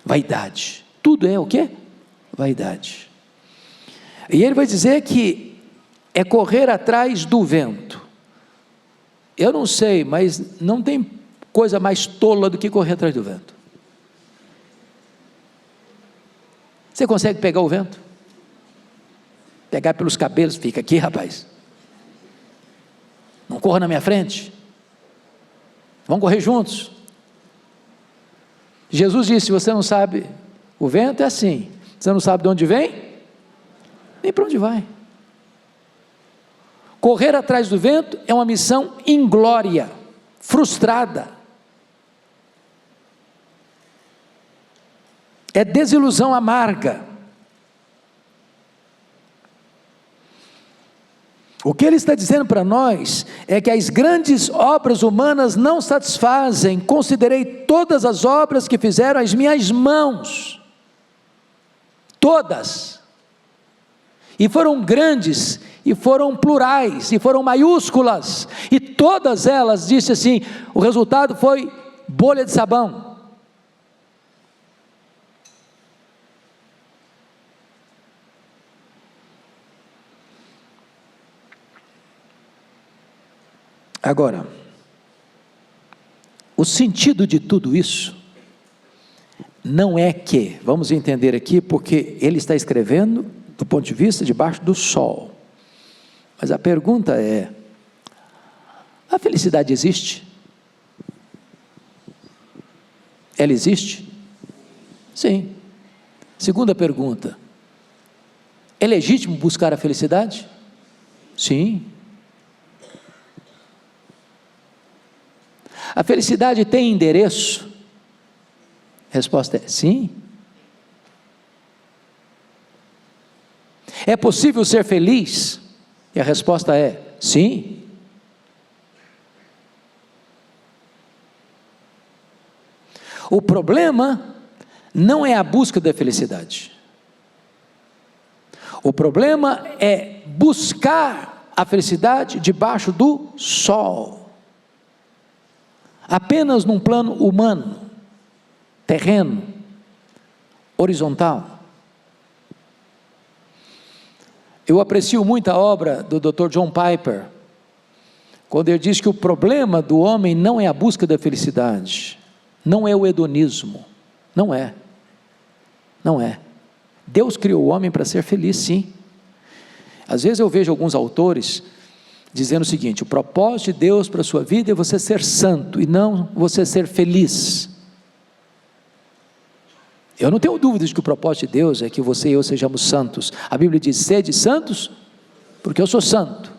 Vaidade. Tudo é o quê? Vaidade. E ele vai dizer que é correr atrás do vento. Eu não sei, mas não tem coisa mais tola do que correr atrás do vento. Você consegue pegar o vento? Pegar pelos cabelos, fica aqui, rapaz. Não corra na minha frente. Vamos correr juntos. Jesus disse: se você não sabe, o vento é assim, você não sabe de onde vem, nem para onde vai. Correr atrás do vento é uma missão inglória, frustrada. É desilusão amarga. O que ele está dizendo para nós é que as grandes obras humanas não satisfazem. Considerei todas as obras que fizeram as minhas mãos, todas, e foram grandes, e foram plurais, e foram maiúsculas, e todas elas, disse assim, o resultado foi bolha de sabão. Agora, o sentido de tudo isso não é que, vamos entender aqui, porque ele está escrevendo do ponto de vista debaixo do sol, mas a pergunta é: a felicidade existe? Ela existe? Sim. Segunda pergunta: é legítimo buscar a felicidade? Sim. A felicidade tem endereço? Resposta é sim. É possível ser feliz? E a resposta é sim. O problema não é a busca da felicidade. O problema é buscar a felicidade debaixo do sol. Apenas num plano humano, terreno, horizontal. Eu aprecio muito a obra do Dr. John Piper, quando ele diz que o problema do homem não é a busca da felicidade, não é o hedonismo, não é. Não é. Deus criou o homem para ser feliz, sim. Às vezes eu vejo alguns autores dizendo o seguinte: o propósito de Deus para a sua vida é você ser santo e não você ser feliz. Eu não tenho dúvidas de que o propósito de Deus é que você e eu sejamos santos. A Bíblia diz: sede santos, porque eu sou santo.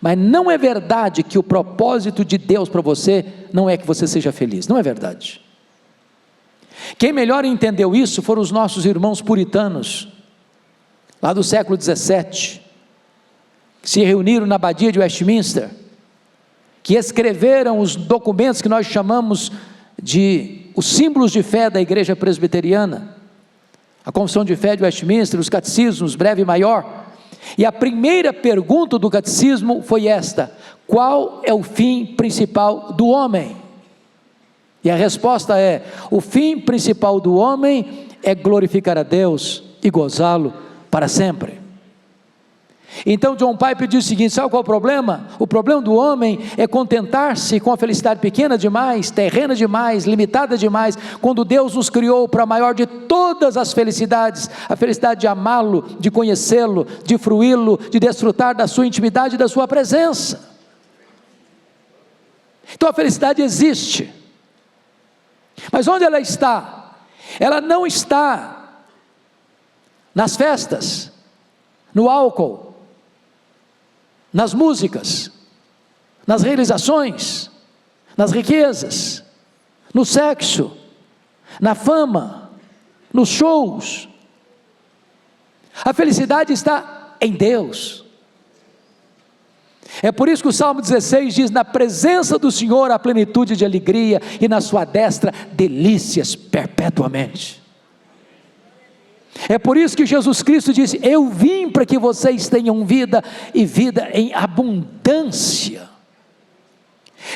Mas não é verdade que o propósito de Deus para você não é que você seja feliz. Não é verdade. Quem melhor entendeu isso foram os nossos irmãos puritanos, lá do século 17, que se reuniram na abadia de Westminster, que escreveram os documentos que nós chamamos de os símbolos de fé da igreja presbiteriana, a confissão de fé de Westminster, os catecismos, breve e maior. E a primeira pergunta do catecismo foi esta: qual é o fim principal do homem? E a resposta é: o fim principal do homem é glorificar a Deus e gozá-lo para sempre. Então John Piper diz o seguinte: sabe qual é o problema? O problema do homem é contentar-se com a felicidade pequena demais, terrena demais, limitada demais, quando Deus nos criou para a maior de todas as felicidades, a felicidade de amá-lo, de conhecê-lo, de fruí-lo, de desfrutar da sua intimidade e da sua presença. Então a felicidade existe, mas onde ela está? Ela não está nas festas, no álcool, nas músicas, nas realizações, nas riquezas, no sexo, na fama, nos shows. A felicidade está em Deus. É por isso que o Salmo 16 diz: na presença do Senhor há plenitude de alegria, e na sua destra delícias perpetuamente. É por isso que Jesus Cristo disse: eu vim para que vocês tenham vida, e vida em abundância.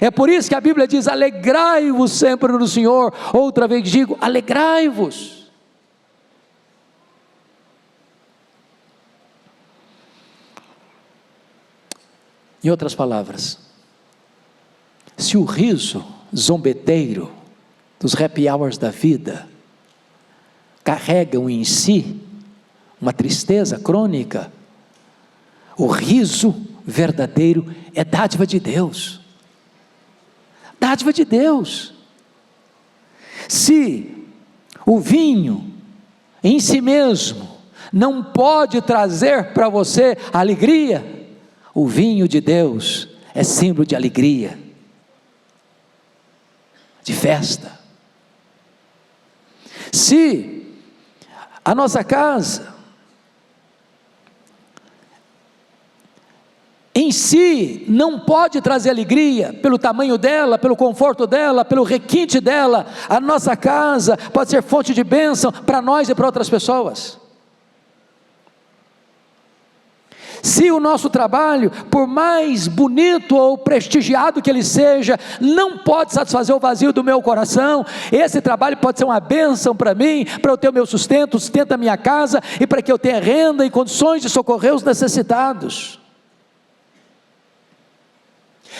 É por isso que a Bíblia diz: alegrai-vos sempre no Senhor. Outra vez digo: alegrai-vos. Em outras palavras, se o riso zombeteiro dos happy hours da vida carregam em si uma tristeza crônica, o riso verdadeiro é dádiva de Deus. Dádiva de Deus. Se o vinho em si mesmo não pode trazer para você alegria, o vinho de Deus é símbolo de alegria, de festa. Se a nossa casa em si não pode trazer alegria, pelo tamanho dela, pelo conforto dela, pelo requinte dela, a nossa casa pode ser fonte de bênção para nós e para outras pessoas. Se o nosso trabalho, por mais bonito ou prestigiado que ele seja, não pode satisfazer o vazio do meu coração, esse trabalho pode ser uma bênção para mim, para eu ter o meu sustento, o sustento da minha casa, e para que eu tenha renda e condições de socorrer os necessitados.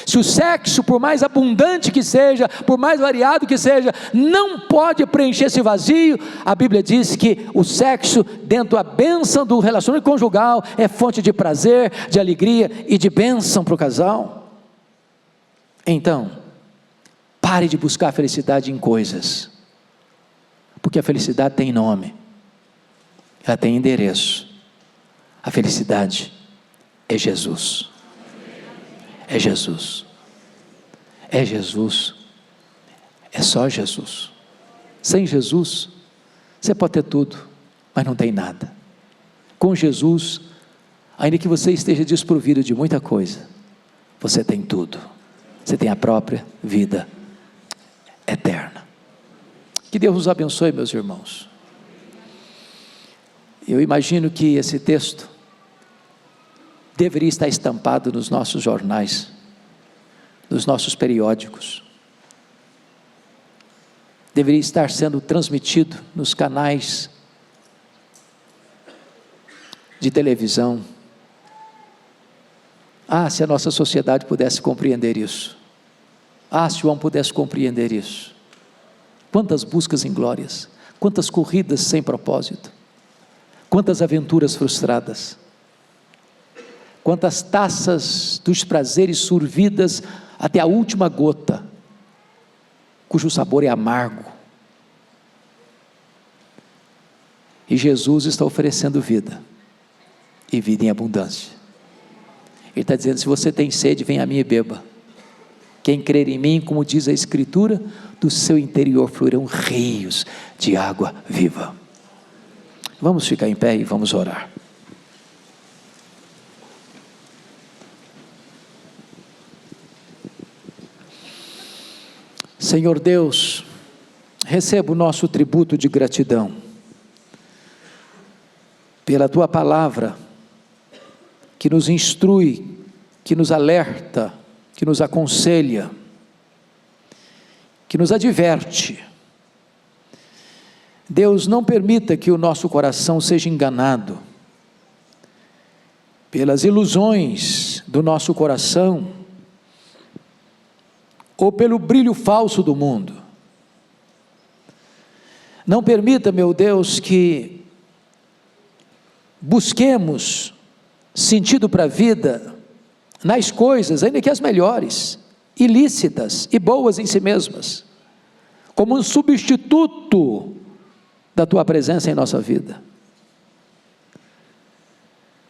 Se o sexo, por mais abundante que seja, por mais variado que seja, não pode preencher esse vazio, a Bíblia diz que o sexo, dentro da bênção do relacionamento conjugal, é fonte de prazer, de alegria e de bênção para o casal. Então, pare de buscar a felicidade em coisas, porque a felicidade tem nome, ela tem endereço. A felicidade é Jesus. É Jesus, é Jesus, é só Jesus. Sem Jesus, você pode ter tudo, mas não tem nada. Com Jesus, ainda que você esteja desprovido de muita coisa, você tem tudo. Você tem a própria vida eterna. Que Deus nos abençoe, meus irmãos. Eu imagino que esse texto deveria estar estampado nos nossos jornais, nos nossos periódicos, deveria estar sendo transmitido nos canais de televisão. Se a nossa sociedade pudesse compreender isso, se o homem pudesse compreender isso, quantas buscas inglórias, Quantas corridas sem propósito, quantas aventuras frustradas, quantas taças dos prazeres sorvidas até a última gota, cujo sabor é amargo. E Jesus está oferecendo vida, e vida em abundância. Ele está dizendo: se você tem sede, vem a mim e beba. Quem crer em mim, como diz a Escritura, do seu interior fluirão rios de água viva. Vamos ficar em pé e vamos orar. Senhor Deus, receba o nosso tributo de gratidão pela Tua palavra, que nos instrui, que nos alerta, que nos aconselha, que nos adverte. Deus, não permita que o nosso coração seja enganado pelas ilusões do nosso coração, ou pelo brilho falso do mundo. Não permita, meu Deus, que busquemos sentido para a vida nas coisas, ainda que as melhores, ilícitas e boas em si mesmas, como um substituto da Tua presença em nossa vida.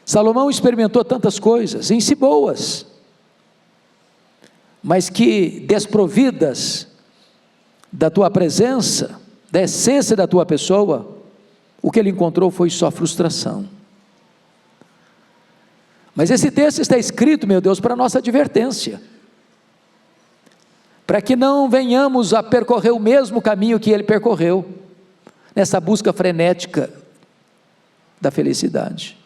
Salomão experimentou tantas coisas, em si boas, mas que desprovidas da Tua presença, da essência da Tua pessoa, o que ele encontrou foi só frustração. Mas esse texto está escrito, meu Deus, para nossa advertência, para que não venhamos a percorrer o mesmo caminho que ele percorreu, nessa busca frenética da felicidade.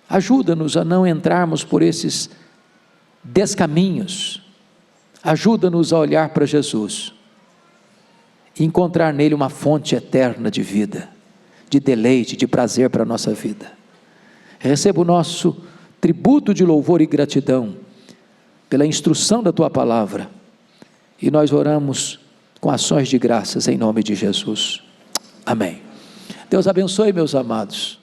Ajuda-nos a não entrarmos por esses descaminhos, ajuda-nos a olhar para Jesus, e encontrar nele uma fonte eterna de vida, de deleite, de prazer para a nossa vida. Receba o nosso tributo de louvor e gratidão pela instrução da Tua palavra, e nós oramos com ações de graças em nome de Jesus. Amém. Deus abençoe, meus amados.